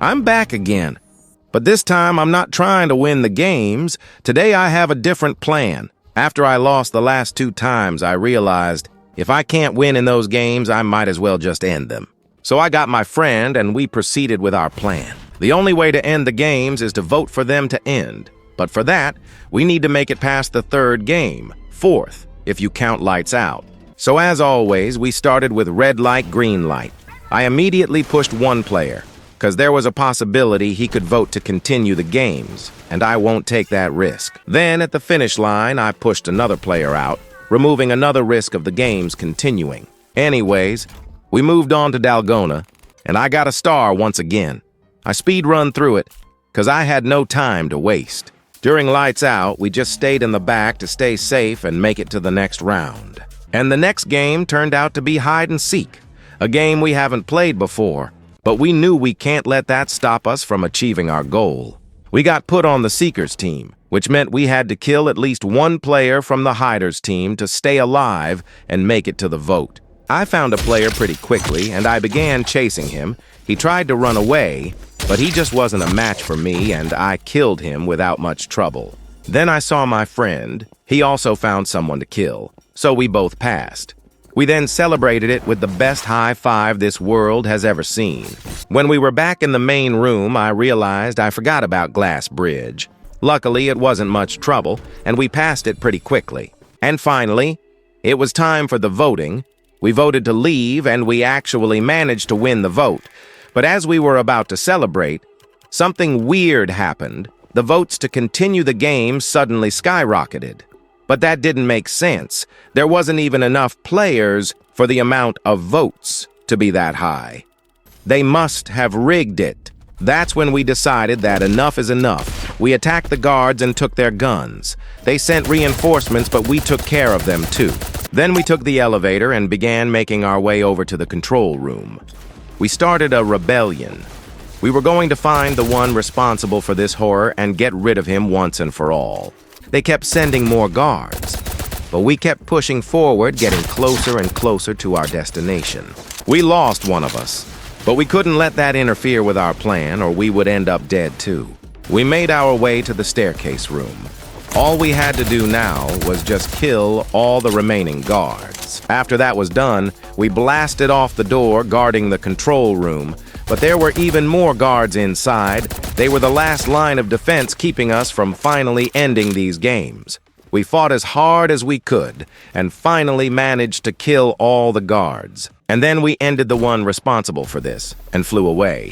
I'm back again. But this time I'm not trying to win the games. Today I have a different plan. After I lost the last 2 times, I realized if I can't win in those games, I might as well just end them. So I got my friend and we proceeded with our plan. The only way to end the games is to vote for them to end. But for that, we need to make it past the 3rd game, 4th, if you count lights out. So as always, we started with red light, green light. I immediately pushed one player, because there was a possibility he could vote to continue the games, and I won't take that risk. Then at the finish line, I pushed another player out, removing another risk of the games continuing. Anyways, we moved on to Dalgona, and I got a star once again. I speed run through it, because I had no time to waste. During lights out, we just stayed in the back to stay safe and make it to the next round. And the next game turned out to be hide and seek, a game we haven't played before, but we knew we can't let that stop us from achieving our goal. We got put on the Seekers team, which meant we had to kill at least one player from the Hiders team to stay alive and make it to the vote. I found a player pretty quickly, and I began chasing him. He tried to run away, but he just wasn't a match for me, and I killed him without much trouble. Then I saw my friend. He also found someone to kill, so we both passed. We then celebrated it with the best high five this world has ever seen. When we were back in the main room, I realized I forgot about Glass Bridge. Luckily, it wasn't much trouble, and we passed it pretty quickly. And finally, it was time for the voting. We voted to leave, and we actually managed to win the vote. But as we were about to celebrate, something weird happened. The votes to continue the game suddenly skyrocketed. But that didn't make sense. There wasn't even enough players for the amount of votes to be that high. They must have rigged it. That's when we decided that enough is enough. We attacked the guards and took their guns. They sent reinforcements, but we took care of them too. Then we took the elevator and began making our way over to the control room. We started a rebellion. We were going to find the one responsible for this horror and get rid of him once and for all. They kept sending more guards, but we kept pushing forward, getting closer and closer to our destination. We lost one of us, but we couldn't let that interfere with our plan or we would end up dead too. We made our way to the staircase room. All we had to do now was just kill all the remaining guards. After that was done, we blasted off the door guarding the control room, but there were even more guards inside. They were the last line of defense keeping us from finally ending these games. We fought as hard as we could and finally managed to kill all the guards. And then we ended the one responsible for this and flew away.